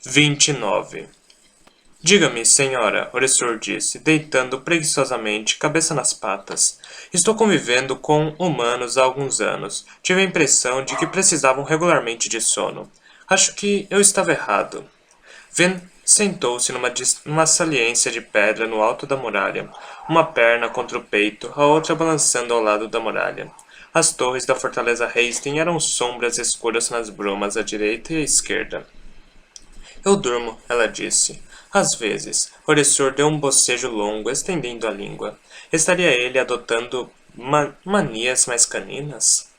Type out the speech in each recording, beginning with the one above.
29. Diga-me, senhora, Oresur disse, deitando preguiçosamente, cabeça nas patas. Estou convivendo com humanos há alguns anos. Tive a impressão de que precisavam regularmente de sono. Acho que eu estava errado. Ven sentou-se numa saliência de pedra no alto da muralha, uma perna contra o peito, a outra balançando ao lado da muralha. As torres da fortaleza Hastings eram sombras escuras nas brumas à direita e à esquerda. Eu durmo, ela disse. Às vezes. Oresur deu um bocejo longo, estendendo a língua. Estaria ele adotando manias mais caninas?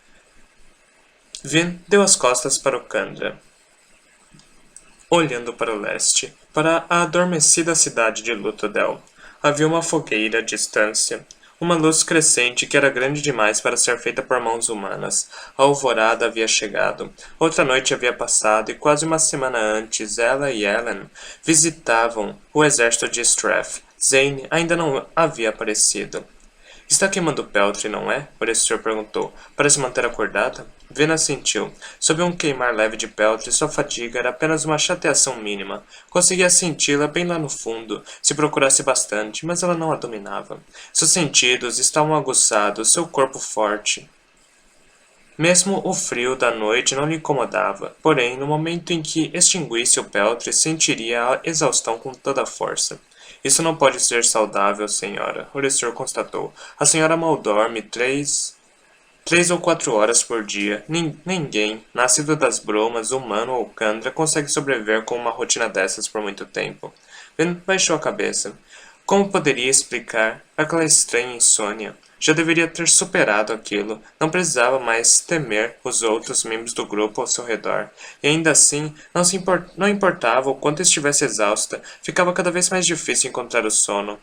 Vin deu as costas para o Candra, olhando para o leste, para a adormecida cidade de Luthadel. Havia uma fogueira à distância, uma luz crescente que era grande demais para ser feita por mãos humanas. A alvorada havia chegado. Outra noite havia passado e quase uma semana antes ela e Ellen visitavam o exército de Strath. Zane ainda não havia aparecido. Está queimando Peltre, não é? Orestor perguntou, para se manter acordada. Vena sentiu. Sob um queimar leve de Peltre, sua fadiga era apenas uma chateação mínima. Conseguia senti-la bem lá no fundo, se procurasse bastante, mas ela não a dominava. Seus sentidos estavam aguçados, seu corpo forte. Mesmo o frio da noite não lhe incomodava, porém, no momento em que extinguisse o peltre, sentiria a exaustão com toda a força. Isso não pode ser saudável, senhora, Orestor constatou. A senhora mal dorme 3 ou 4 horas por dia. Ninguém, nascido das bromas, humano ou Candra, consegue sobreviver com uma rotina dessas por muito tempo. Ben baixou a cabeça. Como poderia explicar aquela estranha insônia? Já deveria ter superado aquilo. Não precisava mais temer os outros membros do grupo ao seu redor. E ainda assim, não importava o quanto estivesse exausta, ficava cada vez mais difícil encontrar o sono.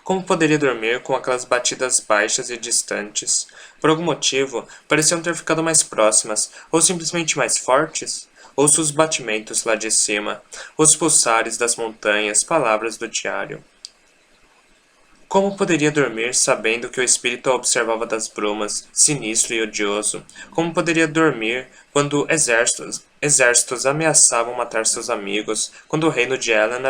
Como poderia dormir com aquelas batidas baixas e distantes? Por algum motivo, pareciam ter ficado mais próximas, ou simplesmente mais fortes? Ouço os batimentos lá de cima, os pulsares das montanhas, palavras do diário. Como poderia dormir sabendo que o espírito a observava das brumas, sinistro e odioso? Como poderia dormir quando exércitos ameaçavam matar seus amigos, quando o reino de Ellen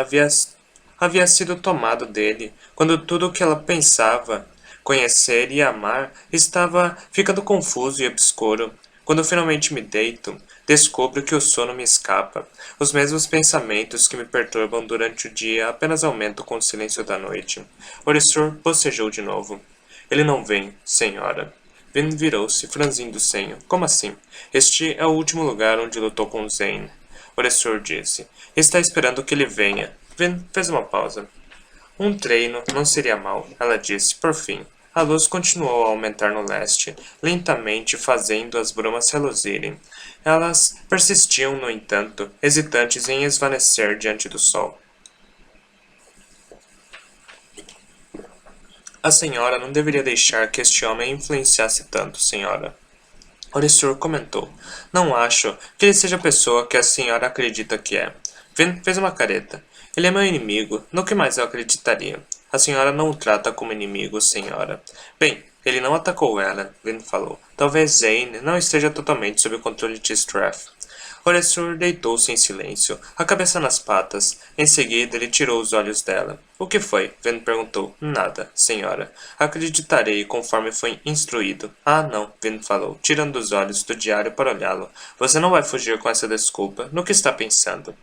havia sido tomado dele, quando tudo o que ela pensava, conhecer e amar estava ficando confuso e obscuro? Quando finalmente me deito, descubro que o sono me escapa. Os mesmos pensamentos que me perturbam durante o dia apenas aumentam com o silêncio da noite. Oresur bocejou de novo. Ele não vem, senhora. Vin virou-se, franzindo o senho. Como assim? Este é o último lugar onde lutou com Zane. Oresur disse. Está esperando que ele venha. Vin fez uma pausa. Um treino não seria mal, ela disse, por fim. A luz continuou a aumentar no leste, lentamente fazendo as brumas reluzirem. Elas persistiam, no entanto, hesitantes em esvanecer diante do sol. A senhora não deveria deixar que este homem a influenciasse tanto, senhora. Oresur comentou. Não acho que ele seja a pessoa que a senhora acredita que é. Vin fez uma careta. Ele é meu inimigo. No que mais eu acreditaria? A senhora não o trata como inimigo, senhora. Bem, ele não atacou ela, Vin falou. Talvez Zane não esteja totalmente sob o controle de Strath. Oresur deitou-se em silêncio, a cabeça nas patas. Em seguida, ele tirou os olhos dela. O que foi? Ven perguntou. Nada, senhora. Acreditarei conforme foi instruído. Ah, não, Ven falou, tirando os olhos do diário para olhá-lo. Você não vai fugir com essa desculpa. No que está pensando?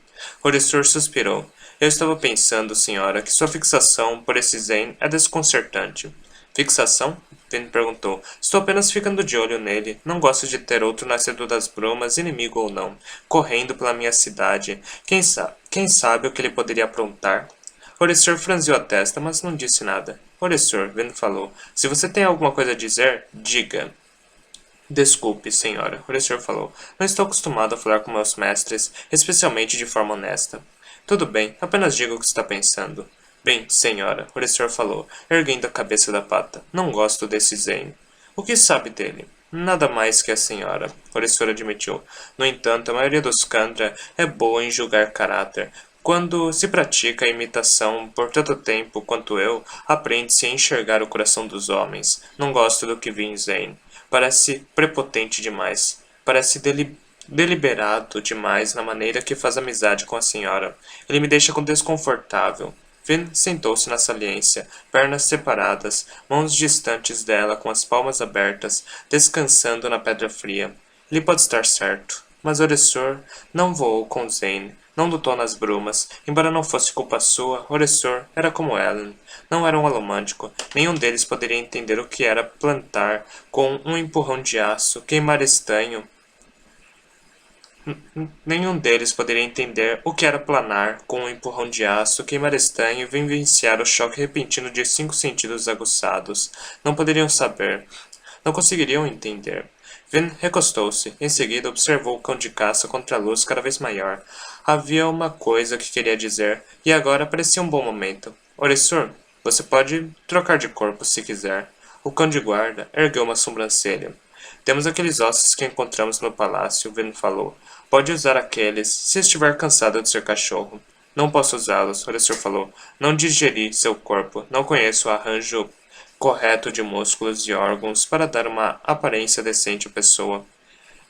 Oresur suspirou. Eu estava pensando, senhora, que sua fixação por esse Zane é desconcertante. Fixação? Vin perguntou. Estou apenas ficando de olho nele. Não gosto de ter outro nascido das brumas, inimigo ou não, correndo pela minha cidade. Quem sabe o que ele poderia aprontar? Oresur franziu a testa, mas não disse nada. Oresur, Vin falou. Se você tem alguma coisa a dizer, diga. Desculpe, senhora, Oresur falou. Não estou acostumado a falar com meus mestres, especialmente de forma honesta. Tudo bem, apenas diga o que está pensando. Bem, senhora, Oresur falou, erguendo a cabeça da pata. Não gosto desse Zane. O que sabe dele? Nada mais que a senhora, Oresur admitiu. No entanto, a maioria dos Kandra é boa em julgar caráter. Quando se pratica a imitação por tanto tempo quanto eu, aprende-se a enxergar o coração dos homens. Não gosto do que vi em Zane. Parece prepotente demais. Parece deliberado demais na maneira que faz amizade com a senhora. Ele me deixa desconfortável. Vin sentou-se na saliência, pernas separadas, mãos distantes dela com as palmas abertas, descansando na pedra fria. Ele pode estar certo. Mas Oressor não voou com Zane, não lutou nas brumas. Embora não fosse culpa sua, Oressor era como Ellen. Não era um alomântico. Nenhum deles poderia entender o que era plantar com um empurrão de aço, queimar estanho. Nenhum deles poderia entender o que era planar com um empurrão de aço, queimar estanho e vivenciar o choque repentino de 5 sentidos aguçados. Não poderiam saber. Não conseguiriam entender. Vin recostou-se. Em seguida, observou o cão de caça contra a luz cada vez maior. Havia uma coisa que queria dizer, e agora parecia um bom momento. Oressor, você pode trocar de corpo se quiser. O cão de guarda ergueu uma sobrancelha. Temos aqueles ossos que encontramos no palácio, Vin falou. Pode usar aqueles, se estiver cansado de ser cachorro. Não posso usá-los, Oressor falou. Não digeri seu corpo. Não conheço o arranjo correto de músculos e órgãos para dar uma aparência decente à pessoa.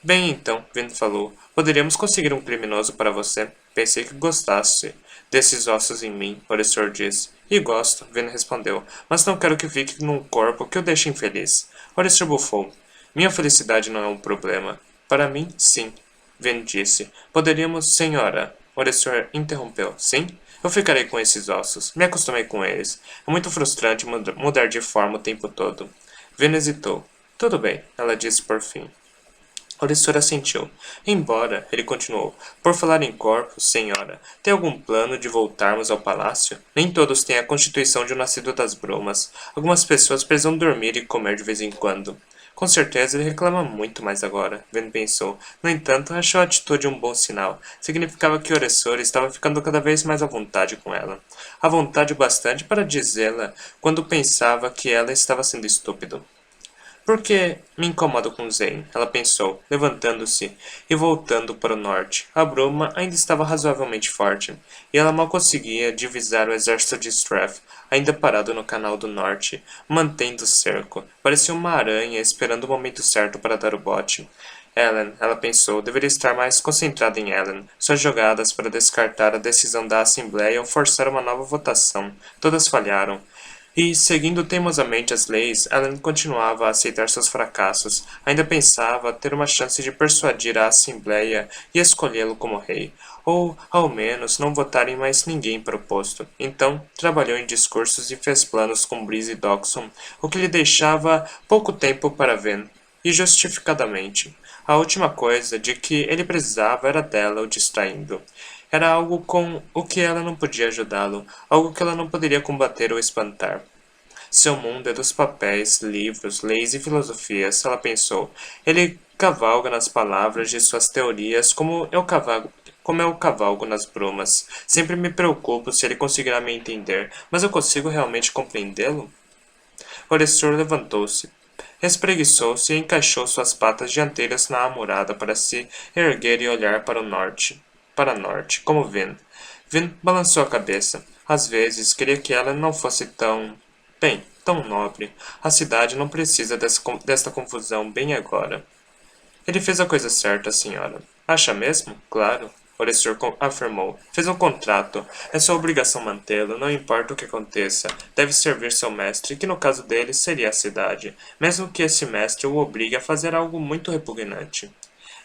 Bem então, Vin falou. Poderíamos conseguir um criminoso para você. Pensei que gostasse desses ossos em mim, Oressor disse. E gosto, Vin respondeu. Mas não quero que fique num corpo que o deixe infeliz. Oressor bufou. Minha felicidade não é um problema. Para mim, sim. Vin disse. Poderíamos, senhora. Oressor interrompeu. Sim? Eu ficarei com esses ossos. Me acostumei com eles. É muito frustrante mudar de forma o tempo todo. Vin hesitou. Tudo bem, ela disse por fim. Oressor assentiu. Embora, ele continuou, por falar em corpos, senhora, tem algum plano de voltarmos ao palácio? Nem todos têm a constituição de um nascido das brumas. Algumas pessoas precisam dormir e comer de vez em quando. Com certeza ele reclama muito mais agora, Ven pensou. No entanto, achou a atitude um bom sinal. Significava que Oressor estava ficando cada vez mais à vontade com ela. À vontade bastante para dizê-la quando pensava que ela estava sendo estúpido. Por que me incomodo com Zane? Ela pensou, levantando-se e voltando para o norte. A bruma ainda estava razoavelmente forte, e ela mal conseguia divisar o exército de Strath, ainda parado no canal do norte, mantendo o cerco. Parecia uma aranha esperando o momento certo para dar o bote. Ellen, ela pensou, deveria estar mais concentrada em Ellen. Suas jogadas para descartar a decisão da Assembleia ou forçar uma nova votação. Todas falharam. E, seguindo teimosamente as leis, Ellen continuava a aceitar seus fracassos. Ainda pensava ter uma chance de persuadir a Assembleia e escolhê-lo como rei. Ou, ao menos, não votar em mais ninguém para o posto. Então, trabalhou em discursos e fez planos com Breeze e Doxon, o que lhe deixava pouco tempo para Ven. E justificadamente. A última coisa de que ele precisava era dela o distraindo. Era algo com o que ela não podia ajudá-lo, algo que ela não poderia combater ou espantar. Seu mundo é dos papéis, livros, leis e filosofias, ela pensou. Ele cavalga nas palavras de suas teorias como eu cavalgo nas brumas. Sempre me preocupo se ele conseguirá me entender, mas eu consigo realmente compreendê-lo? Oressor levantou-se. Espreguiçou-se e encaixou suas patas dianteiras na amurada para se erguer e olhar para o norte. Para norte, como Vin. Vin balançou a cabeça. Às vezes, queria que ela não fosse tão... bem, tão nobre. A cidade não precisa desta confusão bem agora. Ele fez a coisa certa, senhora. Acha mesmo? Claro. Oressor afirmou. Fez um contrato. É sua obrigação mantê-lo, não importa o que aconteça. Deve servir seu mestre, que no caso dele seria a cidade, mesmo que esse mestre o obrigue a fazer algo muito repugnante.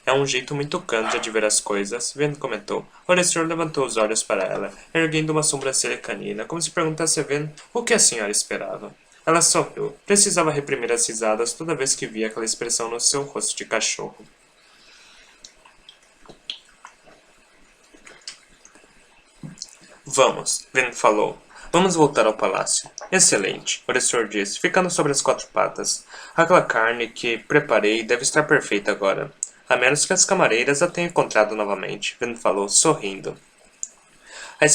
É um jeito muito cândido de ver as coisas, Ven comentou. Oressor levantou os olhos para ela, erguendo uma sobrancelha canina, como se perguntasse a Ven o que a senhora esperava. Ela sorriu. Precisava reprimir as risadas toda vez que via aquela expressão no seu rosto de cachorro. Vamos, Ven falou. Vamos voltar ao palácio. Excelente, Oressor disse, ficando sobre as 4 patas. Aquela carne que preparei deve estar perfeita agora. A menos que as camareiras a tenham encontrado novamente, Ven falou, sorrindo. A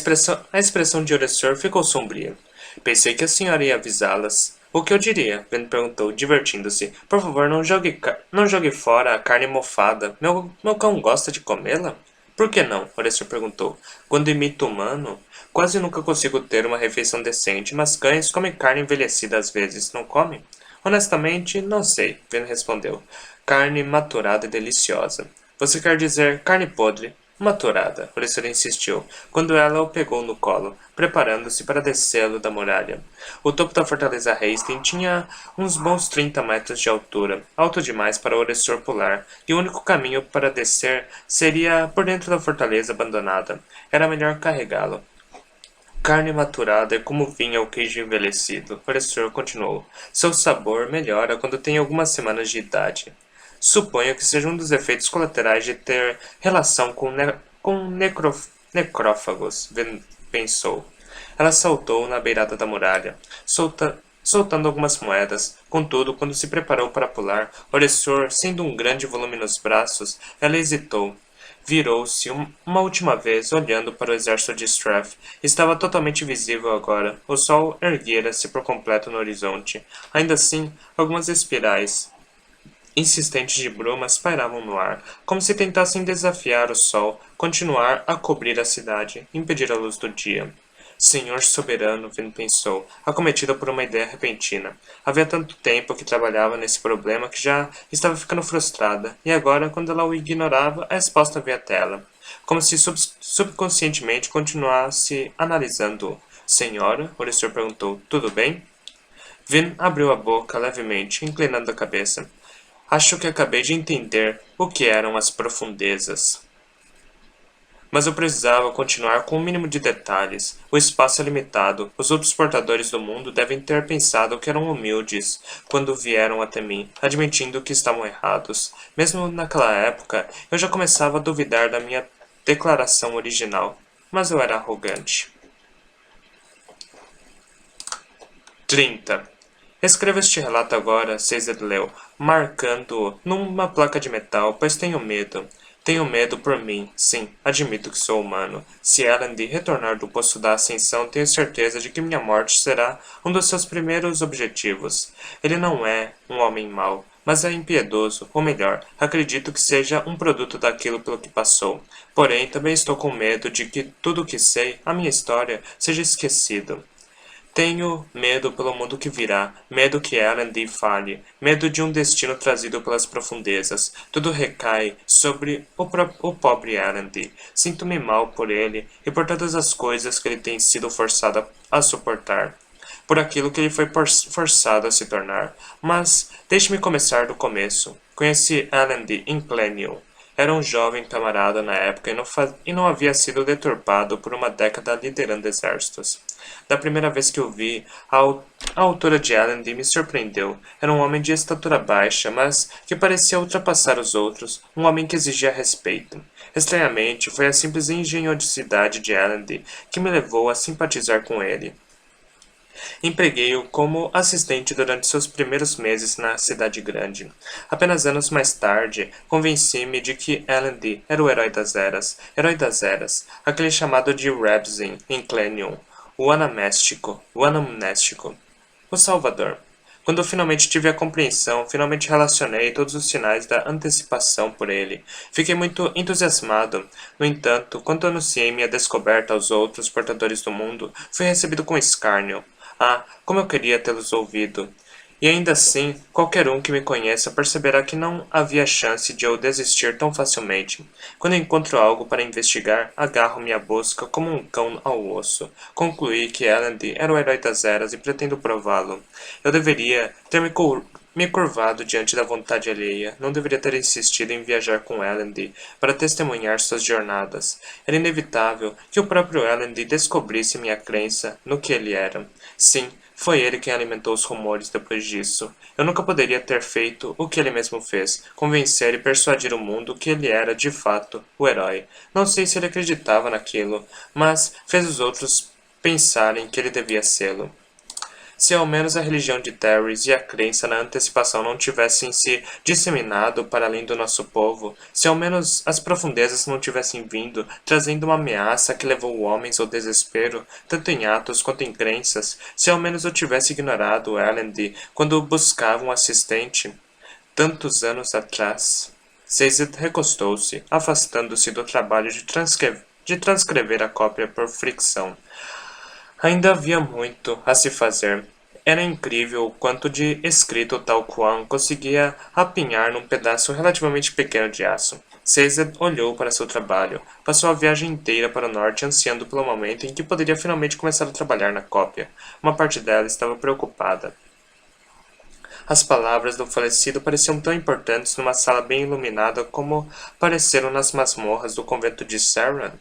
expressão de Oressor ficou sombria. Pensei que a senhora ia avisá-las. O que eu diria? Ven perguntou, divertindo-se. Por favor, não jogue fora a carne mofada. Meu cão gosta de comê-la? Por que não? Oressor perguntou. Quando imito humano, quase nunca consigo ter uma refeição decente, mas cães comem carne envelhecida às vezes, não comem? Honestamente, não sei, Ven respondeu. Carne maturada e deliciosa. Você quer dizer carne podre? Maturada, Oressor insistiu, quando ela o pegou no colo, preparando-se para descê-lo da muralha. O topo da fortaleza Hastings tinha uns bons 30 metros de altura, alto demais para Oressor pular, e o único caminho para descer seria por dentro da fortaleza abandonada. Era melhor carregá-lo. Carne maturada é como vinho ou queijo envelhecido, o professor continuou. Seu sabor melhora quando tem algumas semanas de idade. Suponho que seja um dos efeitos colaterais de ter relação com necrófagos, pensou. Ela saltou na beirada da muralha, soltando algumas moedas. Contudo, quando se preparou para pular, Oressor, sendo um grande volume nos braços, ela hesitou. Virou-se uma última vez, olhando para o exército de Strath. Estava totalmente visível agora. O sol erguera-se por completo no horizonte. Ainda assim, algumas espirais insistentes de brumas pairavam no ar, como se tentassem desafiar o sol, continuar a cobrir a cidade, impedir a luz do dia. Senhor soberano, Vin pensou, acometida por uma ideia repentina. Havia tanto tempo que trabalhava nesse problema que já estava ficando frustrada, e agora, quando ela o ignorava, a resposta veio até ela. Como se subconscientemente continuasse analisando-o. Senhora, o Oressor perguntou, tudo bem? Vin abriu a boca levemente, inclinando a cabeça. Acho que acabei de entender o que eram as profundezas. Mas eu precisava continuar com o mínimo de detalhes. O espaço é limitado. Os outros portadores do mundo devem ter pensado que eram humildes quando vieram até mim, admitindo que estavam errados. Mesmo naquela época, eu já começava a duvidar da minha declaração original. Mas eu era arrogante. 30. Escreva este relato agora, Caesar leu, marcando-o numa placa de metal, pois tenho medo. Tenho medo por mim, sim, admito que sou humano. Se Elendil retornar do poço da ascensão, tenho certeza de que minha morte será um dos seus primeiros objetivos. Ele não é um homem mau, mas é impiedoso, ou melhor, acredito que seja um produto daquilo pelo que passou. Porém, também estou com medo de que tudo o que sei, a minha história, seja esquecido. Tenho medo pelo mundo que virá, medo que Elendil falhe, medo de um destino trazido pelas profundezas. Tudo recai sobre o pobre Elendil. Sinto-me mal por ele e por todas as coisas que ele tem sido forçado a suportar. Por aquilo que ele foi forçado a se tornar. Mas deixe-me começar do começo. Conheci Elendil em Clenion. Era um jovem camarada na época e não havia sido deturpado por uma década liderando exércitos. Da primeira vez que o vi, a altura de Elendil me surpreendeu. Era um homem de estatura baixa, mas que parecia ultrapassar os outros, um homem que exigia respeito. Estranhamente, foi a simples engenhosidade de Elendil que me levou a simpatizar com ele. Empreguei-o como assistente durante seus primeiros meses na cidade grande. Apenas anos mais tarde, convenci-me de que Elendil era o herói das eras, aquele chamado de Rebzin em Clenion, o anamnéstico, o Salvador. Quando finalmente tive a compreensão, finalmente relacionei todos os sinais da antecipação por ele. Fiquei muito entusiasmado. No entanto, quando anunciei minha descoberta aos outros portadores do mundo, fui recebido com escárnio. Ah, como eu queria tê-los ouvido! E ainda assim, qualquer um que me conheça perceberá que não havia chance de eu desistir tão facilmente. Quando encontro algo para investigar, agarro minha busca como um cão ao osso. Concluí que Elendil era o herói das eras e pretendo prová-lo. Eu deveria ter me curvado diante da vontade alheia. Não deveria ter insistido em viajar com Elendil para testemunhar suas jornadas. Era inevitável que o próprio Elendil descobrisse minha crença no que ele era. Sim, foi ele quem alimentou os rumores depois disso. Eu nunca poderia ter feito o que ele mesmo fez, convencer e persuadir o mundo que ele era, de fato, o herói. Não sei se ele acreditava naquilo, mas fez os outros pensarem que ele devia sê-lo. Se ao menos a religião de Terrys e a crença na antecipação não tivessem se disseminado para além do nosso povo, se ao menos as profundezas não tivessem vindo, trazendo uma ameaça que levou homens ao desespero, tanto em atos quanto em crenças, se ao menos eu tivesse ignorado Elendil quando buscava um assistente, tantos anos atrás. Sazed recostou-se, afastando-se do trabalho de transcrever a cópia por fricção. Ainda havia muito a se fazer. Era incrível o quanto de escrito Tal Quan conseguia apinhar num pedaço relativamente pequeno de aço. Caesar olhou para seu trabalho. Passou a viagem inteira para o norte ansiando pelo momento em que poderia finalmente começar a trabalhar na cópia. Uma parte dela estava preocupada. As palavras do falecido pareciam tão importantes numa sala bem iluminada como pareceram nas masmorras do convento de Saran.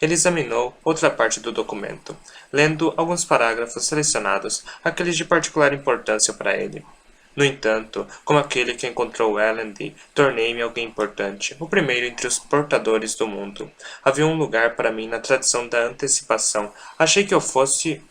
Ele examinou outra parte do documento, lendo alguns parágrafos selecionados, aqueles de particular importância para ele. No entanto, como aquele que encontrou Elendil, tornei-me alguém importante, o primeiro entre os portadores do mundo. Havia um lugar para mim na tradição da antecipação. Achei que eu fosse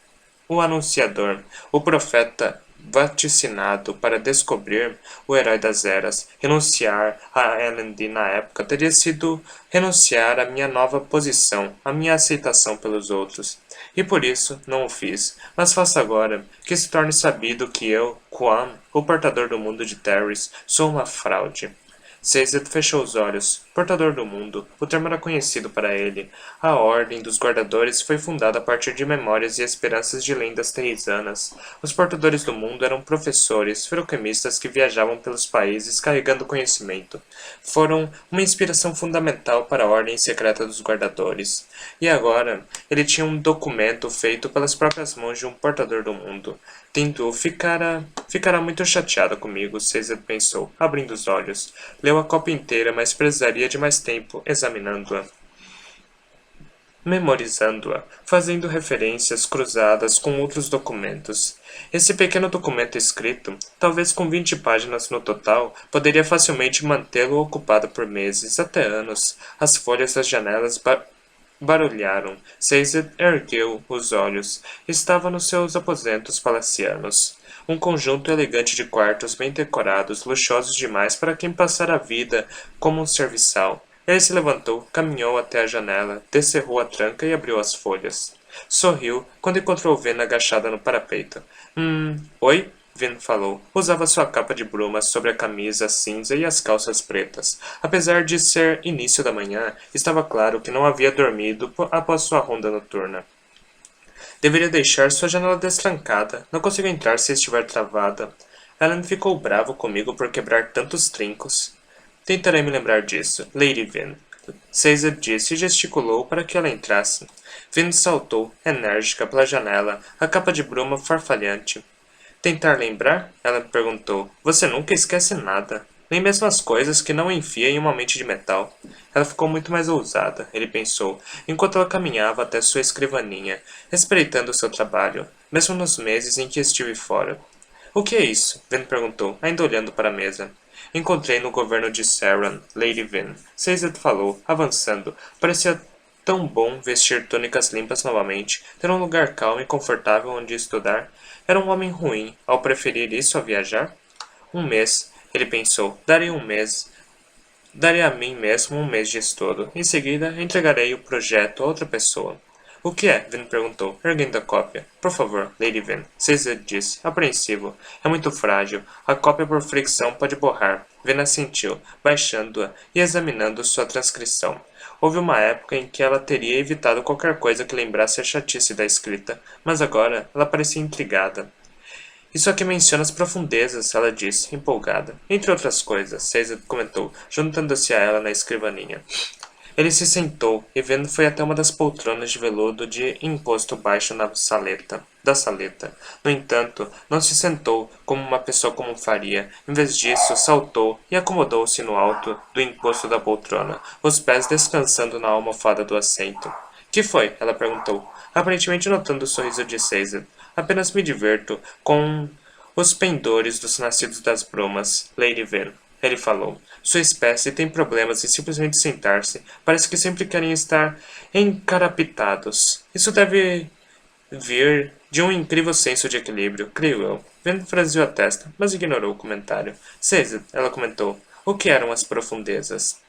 o anunciador, o profeta vaticinado para descobrir o herói das eras. Renunciar a Elendil na época teria sido renunciar à minha nova posição, à minha aceitação pelos outros. E por isso não o fiz. Mas faço agora que se torne sabido que eu, Quan, o portador do mundo de Terris, sou uma fraude. Caesar fechou os olhos. Portador do mundo, o termo era conhecido para ele. A Ordem dos Guardadores foi fundada a partir de memórias e esperanças de lendas terrisanas. Os portadores do mundo eram professores, feroquemistas que viajavam pelos países carregando conhecimento. Foram uma inspiração fundamental para a Ordem Secreta dos Guardadores. E agora, ele tinha um documento feito pelas próprias mãos de um portador do mundo. Tintu ficará muito chateado comigo, Caesar pensou, abrindo os olhos. Leu a cópia inteira, mas precisaria de mais tempo examinando-a, memorizando-a, fazendo referências cruzadas com outros documentos. Esse pequeno documento escrito, talvez com 20 páginas no total, poderia facilmente mantê-lo ocupado por meses, até anos. As folhas das janelas barulharam. Caesar ergueu os olhos. Estava nos seus aposentos palacianos. Um conjunto elegante de quartos bem decorados, luxuosos demais para quem passara a vida como um serviçal. Ele se levantou, caminhou até a janela, descerrou a tranca e abriu as folhas. Sorriu quando encontrou Ven agachada no parapeito. Oi? Ven falou. Usava sua capa de bruma sobre a camisa cinza e as calças pretas. Apesar de ser início da manhã, estava claro que não havia dormido após sua ronda noturna. Deveria deixar sua janela destrancada. Não consigo entrar se estiver travada. Ellen ficou bravo comigo por quebrar tantos trincos. Tentarei me lembrar disso, Lady Ven. Caesar disse e gesticulou para que ela entrasse. Ven saltou, enérgica, pela janela, a capa de bruma farfalhante. Tentar lembrar? Ela perguntou. Você nunca esquece nada. Nem mesmo as coisas que não enfia em uma mente de metal. Ela ficou muito mais ousada, ele pensou, enquanto ela caminhava até sua escrivaninha, espreitando seu trabalho, mesmo nos meses em que estive fora. O que é isso? Ven perguntou, ainda olhando para a mesa. Encontrei no governo de Saran, Lady Ven. Caesar falou, avançando. Parecia tão bom vestir túnicas limpas novamente, ter um lugar calmo e confortável onde estudar. Era um homem ruim, ao preferir isso a viajar? Um mês, ele pensou, darei a mim mesmo um mês de estudo. Em seguida, entregarei o projeto a outra pessoa. O que é? Ven perguntou, erguendo a cópia. Por favor, Lady Ven. Caesar disse, apreensivo. É muito frágil. A cópia por fricção pode borrar. Ven assentiu, baixando-a e examinando sua transcrição. Houve uma época em que ela teria evitado qualquer coisa que lembrasse a chatice da escrita, mas agora ela parecia intrigada. Isso aqui menciona as profundezas, ela disse, empolgada. Entre outras coisas, Caesar comentou, juntando-se a ela na escrivaninha. Ele se sentou, e vendo foi até uma das poltronas de veludo de imposto baixo da saleta. No entanto, não se sentou como uma pessoa comum faria. Em vez disso, saltou e acomodou-se no alto do imposto da poltrona, os pés descansando na almofada do assento. Que foi? Ela perguntou, aparentemente notando o sorriso de Caesar. Apenas me diverto com os pendores dos nascidos das brumas, Lady Ven. Ele falou. Sua espécie tem problemas em simplesmente sentar-se. Parece que sempre querem estar encarapitados. Isso deve vir de um incrível senso de equilíbrio, creio eu. Ven franziu a testa, mas ignorou o comentário. Caesar, ela comentou. O que eram as profundezas?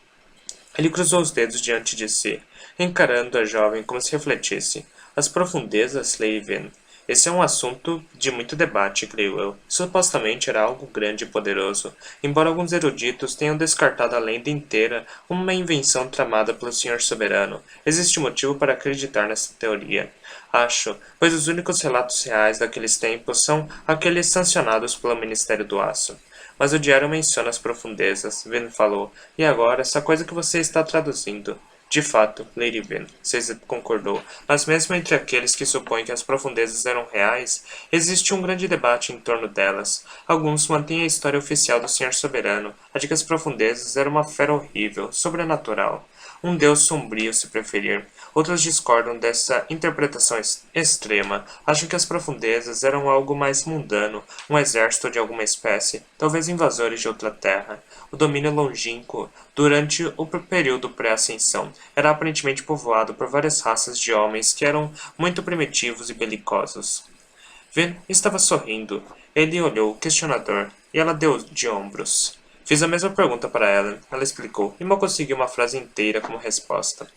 Ele cruzou os dedos diante de si, encarando a jovem como se refletisse. As profundezas, Lady Ven. Esse é um assunto de muito debate, creio eu. Supostamente era algo grande e poderoso, embora alguns eruditos tenham descartado a lenda inteira como uma invenção tramada pelo Senhor Soberano. Existe motivo para acreditar nessa teoria. Acho, pois os únicos relatos reais daqueles tempos são aqueles sancionados pelo Ministério do Aço. Mas o diário menciona as profundezas, Vin falou. E agora, essa coisa que você está traduzindo. De fato, Lady Vin, Caesar concordou, mas mesmo entre aqueles que supõem que as profundezas eram reais, existe um grande debate em torno delas. Alguns mantêm a história oficial do Senhor Soberano, a de que as profundezas eram uma fera horrível, sobrenatural. Um deus sombrio, se preferir. Outros discordam dessa interpretação extrema. Acham que as profundezas eram algo mais mundano, um exército de alguma espécie, talvez invasores de outra terra. O domínio longínquo, durante o período pré-ascensão, era aparentemente povoado por várias raças de homens que eram muito primitivos e belicosos. Vin estava sorrindo. Ele olhou, questionador, e ela deu de ombros. Fiz a mesma pergunta para Ellen. Ela explicou, e mal consegui uma frase inteira como resposta.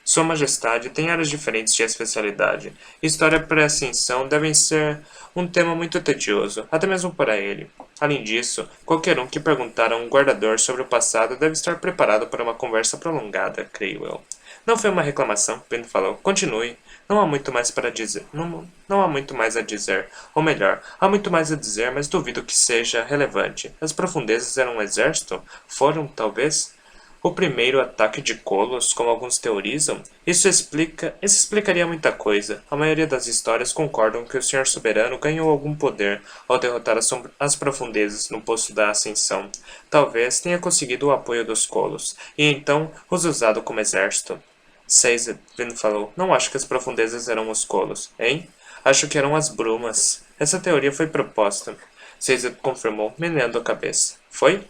Sua Majestade tem áreas diferentes de especialidade. História pré-ascensão devem ser um tema muito tedioso, até mesmo para ele. Além disso, qualquer um que perguntar a um guardador sobre o passado deve estar preparado para uma conversa prolongada, creio eu. Não foi uma reclamação, Ben falou. Continue. Não há muito mais para dizer. Não há muito mais a dizer. Ou melhor, há muito mais a dizer, mas duvido que seja relevante. As profundezas eram um exército? Foram, talvez? O primeiro ataque de Colos, como alguns teorizam, isso explicaria muita coisa. A maioria das histórias concordam que o Senhor Soberano ganhou algum poder ao derrotar as profundezas no posto da Ascensão. Talvez tenha conseguido o apoio dos Colos, e então os usado como exército. Caesar, Vin falou, não acho que as profundezas eram os Colos, hein? Acho que eram as brumas. Essa teoria foi proposta. Caesar confirmou, meneando a cabeça. Foi?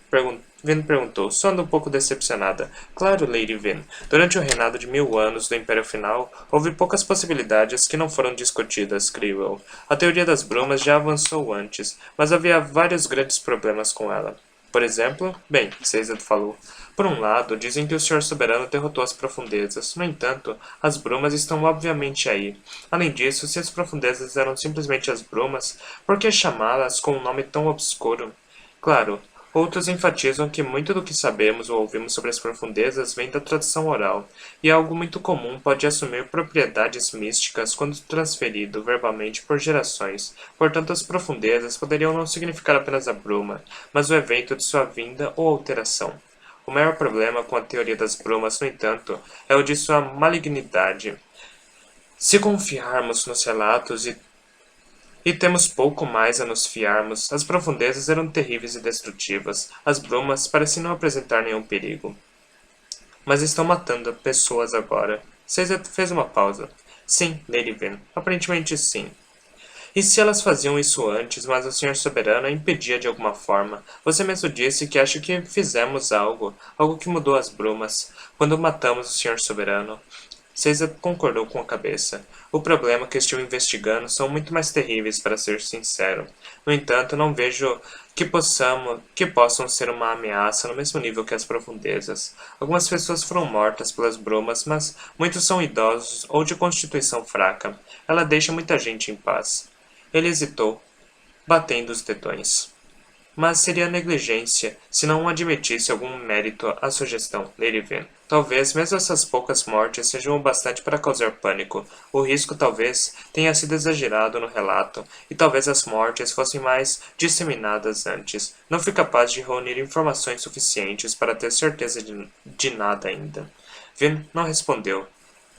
Vin perguntou, soando um pouco decepcionada. Claro, Lady Vin. Durante o reinado de 1000 anos do Império Final, houve poucas possibilidades que não foram discutidas, creio eu. A teoria das brumas já avançou antes, mas havia vários grandes problemas com ela. Por exemplo, bem, Caesar falou. Por um lado, dizem que o Senhor Soberano derrotou as profundezas. No entanto, as brumas estão obviamente aí. Além disso, se as profundezas eram simplesmente as brumas, por que chamá-las com um nome tão obscuro? Claro, outros enfatizam que muito do que sabemos ou ouvimos sobre as profundezas vem da tradição oral, e algo muito comum pode assumir propriedades místicas quando transferido verbalmente por gerações. Portanto, as profundezas poderiam não significar apenas a bruma, mas o evento de sua vinda ou alteração. O maior problema com a teoria das brumas, no entanto, é o de sua malignidade. Se confiarmos nos relatos e temos pouco mais a nos fiarmos, as profundezas eram terríveis e destrutivas. As brumas parecem não apresentar nenhum perigo. Mas estão matando pessoas agora. Caesar fez uma pausa. Sim, Lady Vin. Aparentemente sim. E se elas faziam isso antes, mas o Senhor Soberano a impedia de alguma forma? Você mesmo disse que acha que fizemos algo que mudou as brumas, quando matamos o Senhor Soberano. Caesar concordou com a cabeça. O problema que estou investigando são muito mais terríveis, para ser sincero. No entanto, não vejo que possam ser uma ameaça no mesmo nível que as profundezas. Algumas pessoas foram mortas pelas brumas, mas muitos são idosos ou de constituição fraca. Ela deixa muita gente em paz. Ele hesitou, batendo os dedões. Mas seria negligência se não admitisse algum mérito à sugestão, Lady Vin. Talvez mesmo essas poucas mortes sejam o bastante para causar pânico. O risco talvez tenha sido exagerado no relato, e talvez as mortes fossem mais disseminadas antes. Não fui capaz de reunir informações suficientes para ter certeza de nada ainda. Vin não respondeu.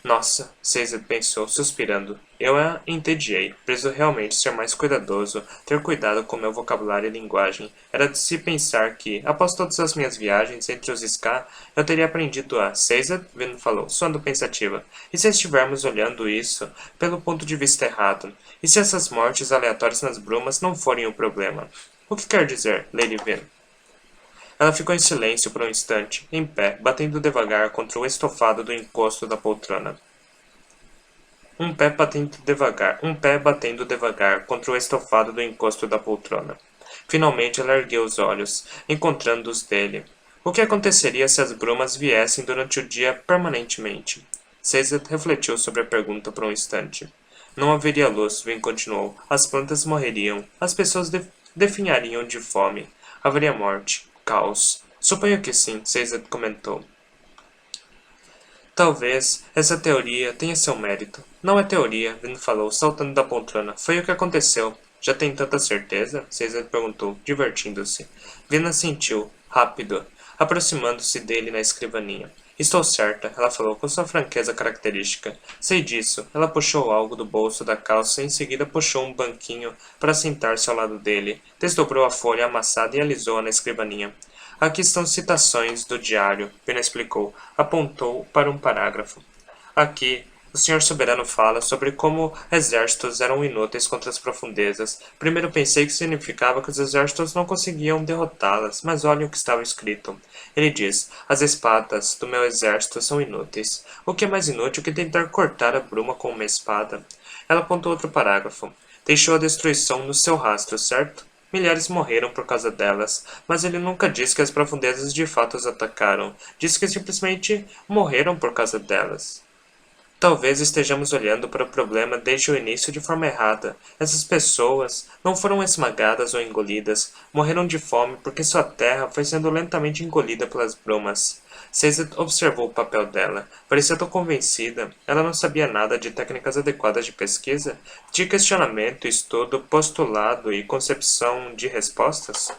Nossa, Caesar pensou, suspirando. Eu a entediei. Preciso realmente ser mais cuidadoso, ter cuidado com meu vocabulário e linguagem. Era de se pensar que, após todas as minhas viagens entre os Ska, eu teria aprendido a... Caesar, Vin falou, soando pensativa. E se estivermos olhando isso pelo ponto de vista errado? E se essas mortes aleatórias nas brumas não forem o problema? O que quer dizer, Lady Vin? Ela ficou em silêncio por um instante, em pé, batendo devagar contra o estofado do encosto da poltrona. Um pé batendo devagar contra o estofado do encosto da poltrona. Finalmente ela ergueu os olhos, encontrando os dele. O que aconteceria se as brumas viessem durante o dia permanentemente? Caesar refletiu sobre a pergunta por um instante. Não haveria luz, Vin continuou. As plantas morreriam. As pessoas definhariam de fome. Haveria morte. Caos. Suponho que sim, Caesar comentou. Talvez essa teoria tenha seu mérito. Não é teoria, Vin falou, saltando da poltrona. Foi o que aconteceu. Já tem tanta certeza? Caesar perguntou, divertindo-se. Vin assentiu, rápido, aproximando-se dele na escrivaninha. Estou certa, ela falou com sua franqueza característica. Sei disso. Ela puxou algo do bolso da calça e em seguida puxou um banquinho para sentar-se ao lado dele. Desdobrou a folha amassada e alisou-a na escrivaninha. Aqui estão citações do diário, Pena explicou. Apontou para um parágrafo. Aqui, o senhor soberano fala sobre como exércitos eram inúteis contra as profundezas. Primeiro pensei que significava que os exércitos não conseguiam derrotá-las, mas olhe o que estava escrito. Ele diz, as espadas do meu exército são inúteis. O que é mais inútil que tentar cortar a bruma com uma espada? Ela apontou outro parágrafo. Deixou a destruição no seu rastro, certo? Milhares morreram por causa delas, mas ele nunca disse que as profundezas de fato os atacaram. Disse que simplesmente morreram por causa delas. Talvez estejamos olhando para o problema desde o início de forma errada. Essas pessoas não foram esmagadas ou engolidas, morreram de fome porque sua terra foi sendo lentamente engolida pelas brumas. Caesar observou o papel dela. Parecia tão convencida. Ela não sabia nada de técnicas adequadas de pesquisa, de questionamento, estudo, postulado e concepção de respostas.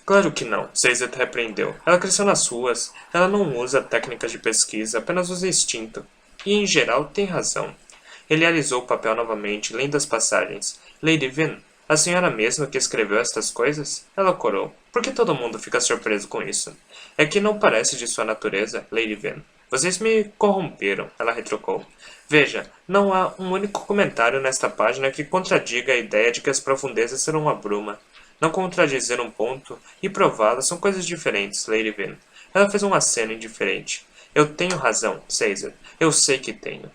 Claro que não, Caesar repreendeu. Ela cresceu nas ruas. Ela não usa técnicas de pesquisa, apenas usa instinto. E, em geral, tem razão. Ele alisou o papel novamente, lendo as passagens. Lady Vin, a senhora mesma que escreveu estas coisas? Ela corou. Por que todo mundo fica surpreso com isso? É que não parece de sua natureza, Lady Vin. Vocês me corromperam, ela retrucou. Veja, não há um único comentário nesta página que contradiga a ideia de que as profundezas serão uma bruma. Não contradizer um ponto e prová-la são coisas diferentes, Lady Vin. Ela fez um aceno indiferente. Eu tenho razão, Caesar. Eu sei que tenho.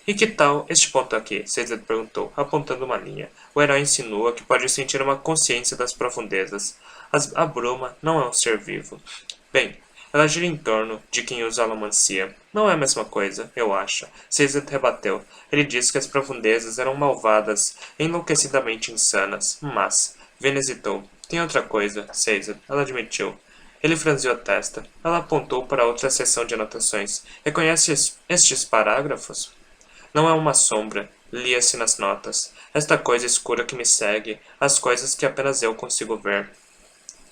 E que tal este ponto aqui? Caesar perguntou, apontando uma linha. O herói insinua que pode sentir uma consciência das profundezas. A bruma não é um ser vivo. Bem, ela gira em torno de quem usa alomancia. Não é a mesma coisa, eu acho. Caesar rebateu. Ele disse que as profundezas eram malvadas, enlouquecidamente insanas. Mas, Vin hesitou. Tem outra coisa, Caesar. Ela admitiu. Ele franziu a testa. Ela apontou para outra seção de anotações. Reconhece estes parágrafos? Não é uma sombra. Lia-se nas notas. Esta coisa escura que me segue, as coisas que apenas eu consigo ver.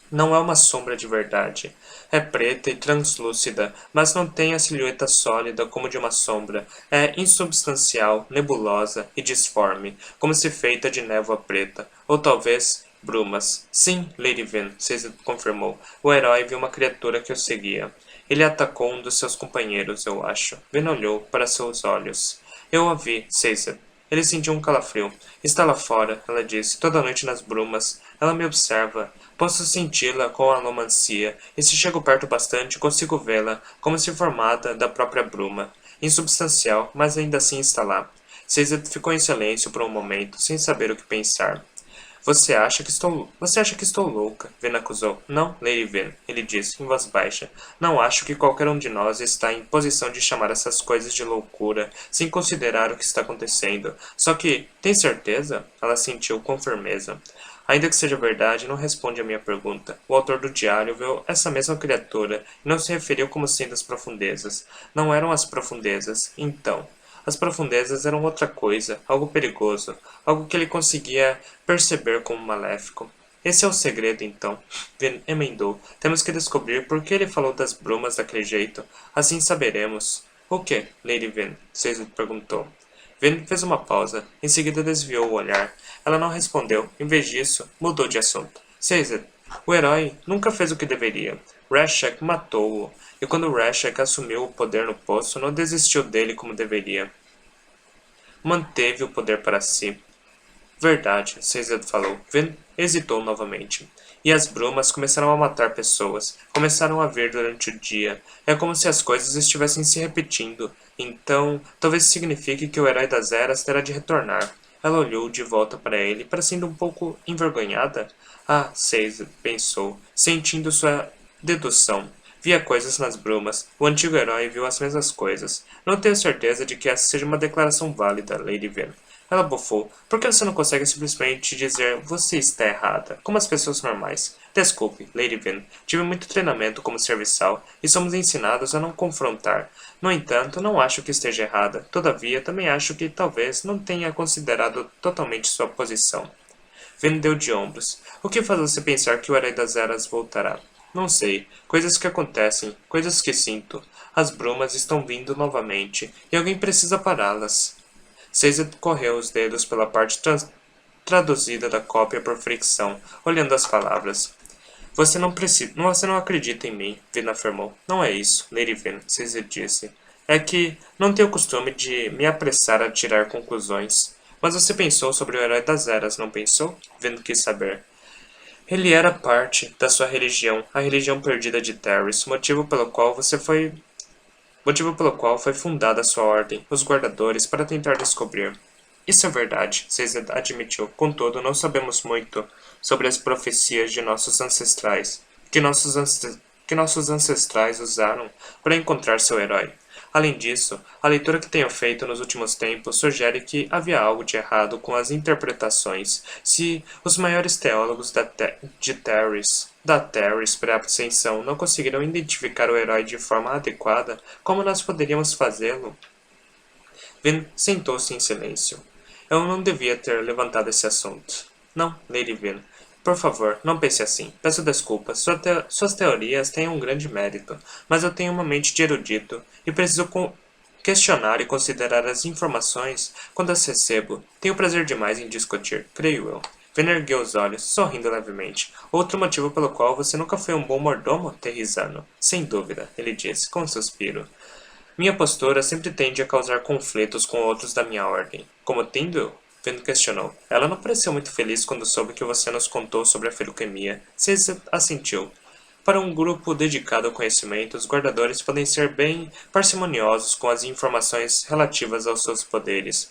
Não é uma sombra de verdade. É preta e translúcida, mas não tem a silhueta sólida como de uma sombra. É insubstancial, nebulosa e disforme, como se feita de névoa preta. Ou talvez brumas. Sim, Lady Vin, Caesar confirmou. O herói viu uma criatura que o seguia. Ele atacou um dos seus companheiros, eu acho. Vin olhou para seus olhos. Eu a vi, Caesar. Ele sentiu um calafrio. Está lá fora, ela disse, toda noite nas brumas. Ela me observa. Posso senti-la com a alomancia, e se chego perto bastante, consigo vê-la, como se formada da própria bruma. Insubstancial, mas ainda assim está lá. Caesar ficou em silêncio por um momento, sem saber o que pensar. Você acha que estou louca? Vin acusou. Não, Lady Vin, ele disse, em voz baixa. Não acho que qualquer um de nós está em posição de chamar essas coisas de loucura, sem considerar o que está acontecendo. Só que, tem certeza? Ela sentiu com firmeza. Ainda que seja verdade, não responde à minha pergunta. O autor do diário viu essa mesma criatura e não se referiu como sendo as profundezas. Não eram as profundezas. Então, as profundezas eram outra coisa, algo perigoso, algo que ele conseguia perceber como maléfico. Esse é o segredo, então. Vin emendou. Temos que descobrir por que ele falou das brumas daquele jeito. Assim saberemos. O que, Lady Vin? Caesar perguntou. Vin fez uma pausa. Em seguida desviou o olhar. Ela não respondeu. Em vez disso, mudou de assunto. Caesar, o herói nunca fez o que deveria. Rashek matou-o. E quando Rashek assumiu o poder no poço, não desistiu dele como deveria. Manteve o poder para si. Verdade, Caesar falou. Vin hesitou novamente. E as brumas começaram a matar pessoas. Começaram a vir durante o dia. É como se as coisas estivessem se repetindo. Então, talvez signifique que o herói das eras terá de retornar. Ela olhou de volta para ele, parecendo um pouco envergonhada. Ah, Caesar, pensou, sentindo sua dedução. Via coisas nas brumas. O antigo herói viu as mesmas coisas. Não tenho certeza de que essa seja uma declaração válida, Lady Van. Ela bufou. Por que você não consegue simplesmente dizer você está errada, como as pessoas normais? Desculpe, Lady Van. Tive muito treinamento como serviçal e somos ensinados a não confrontar. No entanto, não acho que esteja errada. Todavia, também acho que talvez não tenha considerado totalmente sua posição. Van deu de ombros. O que faz você pensar que o Herói das Eras voltará? Não sei. Coisas que acontecem, coisas que sinto. As brumas estão vindo novamente, e alguém precisa pará-las. Caesar correu os dedos pela parte traduzida da cópia por fricção, olhando as palavras. Você não acredita em mim, Vin afirmou. Não é isso, Lady Vin, Caesar disse. É que não tenho o costume de me apressar a tirar conclusões. Mas você pensou sobre o Herói das Eras, não pensou? Vin quis saber. Ele era parte da sua religião, a religião perdida de Terrace, motivo pelo qual foi fundada a sua ordem, os guardadores, para tentar descobrir. Isso é verdade, Caesar admitiu. Contudo, não sabemos muito sobre as profecias de nossos ancestrais, que nossos ancestrais usaram para encontrar seu herói. Além disso, a leitura que tenho feito nos últimos tempos sugere que havia algo de errado com as interpretações. Se os maiores teólogos da Terrace pré-ascensão não conseguiram identificar o herói de forma adequada, como nós poderíamos fazê-lo? Vin sentou-se em silêncio. Eu não devia ter levantado esse assunto. Não, Lady Vin. Por favor, não pense assim. Peço desculpas. Suas teorias têm um grande mérito, mas eu tenho uma mente de erudito e preciso questionar e considerar as informações quando as recebo. Tenho prazer demais em discutir, creio eu. Vin ergueu os olhos, sorrindo levemente. Outro motivo pelo qual você nunca foi um bom mordomo, Terrizano. Sem dúvida, ele disse, com um suspiro. Minha postura sempre tende a causar conflitos com outros da minha ordem. Como Tyndall? Vin questionou. Ela não pareceu muito feliz quando soube que você nos contou sobre a feluquemia. Caesar assentiu. Para um grupo dedicado ao conhecimento, os guardadores podem ser bem parcimoniosos com as informações relativas aos seus poderes.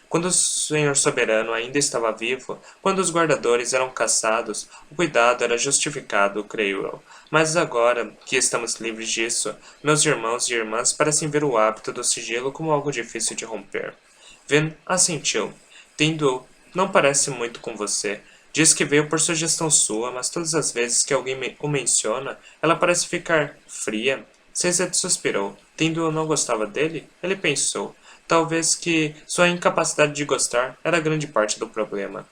Quando o Senhor Soberano ainda estava vivo, quando os guardadores eram caçados, o cuidado era justificado, creio eu. Mas agora que estamos livres disso, meus irmãos e irmãs parecem ver o hábito do sigilo como algo difícil de romper. Vin assentiu. Tyndall não parece muito com você. Diz que veio por sugestão sua, mas todas as vezes que alguém o menciona, ela parece ficar fria. Caesar suspirou. Tyndall não gostava dele? Ele pensou. Talvez que sua incapacidade de gostar era grande parte do problema.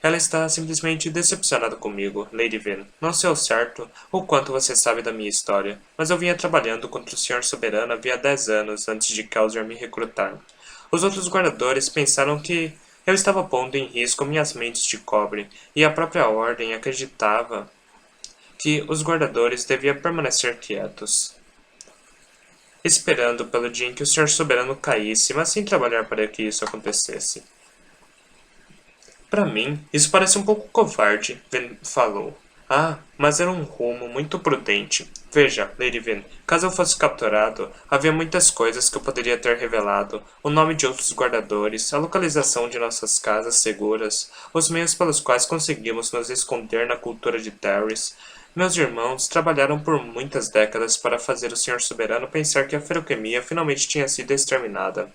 Ela está simplesmente decepcionada comigo, Lady Vin. Não sei ao certo o quanto você sabe da minha história, mas eu vinha trabalhando contra o Senhor Soberano havia 10 anos antes de Kelsier me recrutar. Os outros guardadores pensaram que eu estava pondo em risco minhas mentes de cobre, e a própria ordem acreditava que os guardadores deviam permanecer quietos, esperando pelo dia em que o Senhor Soberano caísse, mas sem trabalhar para que isso acontecesse. Para mim, isso parece um pouco covarde, Ven falou. Ah, mas era um rumo muito prudente. Veja, Lady Vin, caso eu fosse capturado, havia muitas coisas que eu poderia ter revelado. O nome de outros guardadores, a localização de nossas casas seguras, os meios pelos quais conseguimos nos esconder na cultura de Terrace. Meus irmãos trabalharam por muitas décadas para fazer o Senhor Soberano pensar que a feroquemia finalmente tinha sido exterminada.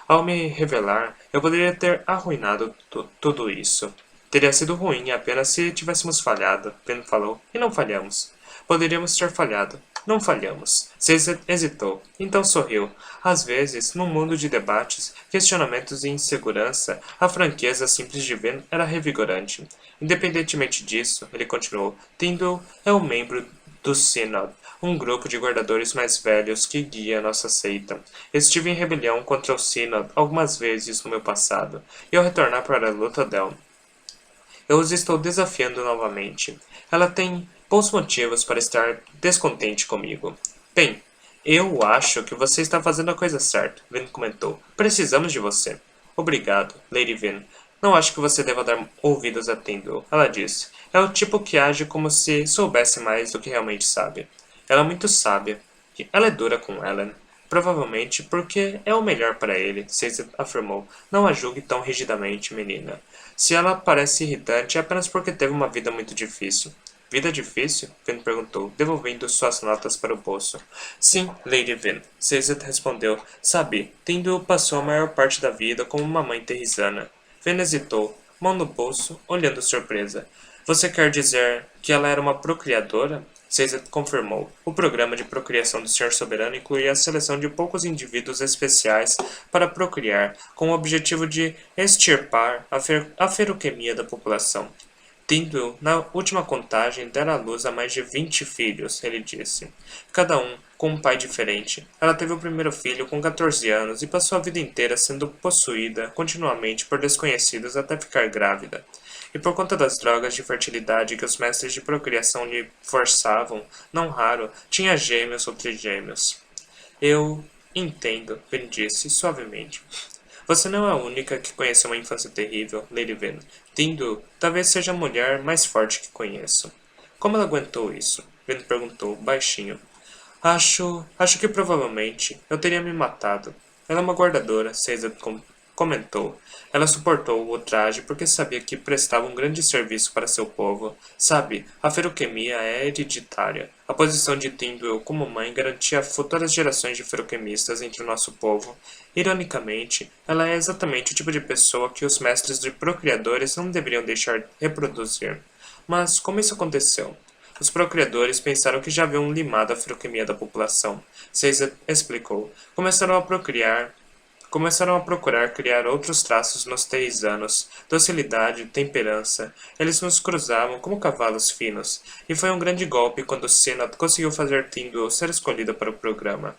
Ao me revelar, eu poderia ter arruinado tudo isso. Teria sido ruim apenas se tivéssemos falhado, Ben falou, e não falhamos. Poderíamos ter falhado. Não falhamos. Caesar hesitou, então sorriu. Às vezes, num mundo de debates, questionamentos e insegurança, a franqueza simples de Ben era revigorante. Independentemente disso, ele continuou, Tyndall é um membro do Synod, um grupo de guardadores mais velhos que guia nossa seita. Estive em rebelião contra o Synod algumas vezes no meu passado, e ao retornar para Luthadel, eu os estou desafiando novamente. Ela tem bons motivos para estar descontente comigo. Bem, eu acho que você está fazendo a coisa certa, Vin comentou. Precisamos de você. Obrigado, Lady Vin. Não acho que você deva dar ouvidos a Tyndall, ela disse. É o tipo que age como se soubesse mais do que realmente sabe. Ela é muito sábia. Ela é dura com Ellen. Provavelmente porque é o melhor para ele, Caesar afirmou. Não a julgue tão rigidamente, menina. Se ela parece irritante, é apenas porque teve uma vida muito difícil. Vida difícil? Vin perguntou, devolvendo suas notas para o bolso. Sim, Lady Vin, Caesar respondeu. Sabe, Tyndall passou a maior parte da vida como uma mãe terrisana. Vin hesitou, mão no bolso, olhando surpresa. Você quer dizer que ela era uma procriadora? Caesar confirmou. O programa de procriação do Senhor Soberano incluía a seleção de poucos indivíduos especiais para procriar, com o objetivo de extirpar a feroquemia da população. Tyndall, na última contagem, dera à luz a mais de 20 filhos, ele disse. Cada um com um pai diferente. Ela teve o primeiro filho com 14 anos e passou a vida inteira sendo possuída continuamente por desconhecidos até ficar grávida. E por conta das drogas de fertilidade que os mestres de procriação lhe forçavam, não raro, tinha gêmeos ou trigêmeos. Eu entendo, Ben disse suavemente. Você não é a única que conheceu uma infância terrível, Lady Vin. Tyndall talvez seja a mulher mais forte que conheço. Como ela aguentou isso? Vin perguntou, baixinho. Acho que provavelmente eu teria me matado. Ela é uma guardadora, Caesar comentou. Ela suportou o ultraje porque sabia que prestava um grande serviço para seu povo. Sabe, a feroquemia é hereditária. A posição de Tyndall como mãe garantia futuras gerações de feroquemistas entre o nosso povo. Ironicamente, ela é exatamente o tipo de pessoa que os mestres de procriadores não deveriam deixar reproduzir. Mas como isso aconteceu? Os procriadores pensaram que já haviam limado a feroquemia da população. Caesar explicou. Começaram a procurar criar outros traços nos terrisanos, docilidade, temperança. Eles nos cruzavam como cavalos finos, e foi um grande golpe quando Senna conseguiu fazer Tyndall ser escolhida para o programa.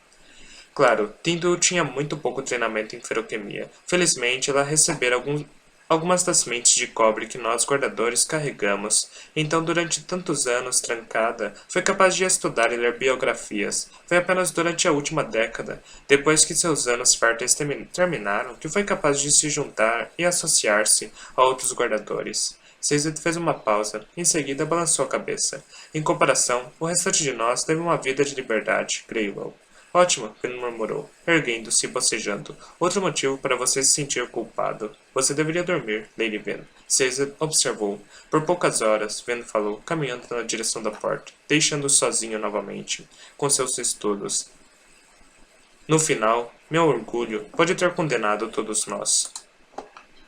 Claro, Tyndall tinha muito pouco treinamento em feroquemia. Felizmente, ela recebera algumas das mentes de cobre que nós guardadores carregamos. Então, durante tantos anos trancada, foi capaz de estudar e ler biografias. Foi apenas durante a última década, depois que seus anos férteis terminaram, que foi capaz de se juntar e associar-se a outros guardadores. Caesar fez uma pausa, em seguida balançou a cabeça. Em comparação, o restante de nós teve uma vida de liberdade, creio eu. Ótimo, Ben murmurou, erguendo-se e bocejando. Outro motivo para você se sentir culpado. Você deveria dormir, Lady Vin. Caesar observou. Por poucas horas, Vin falou, caminhando na direção da porta, deixando-o sozinho novamente, com seus estudos. No final, meu orgulho pode ter condenado todos nós.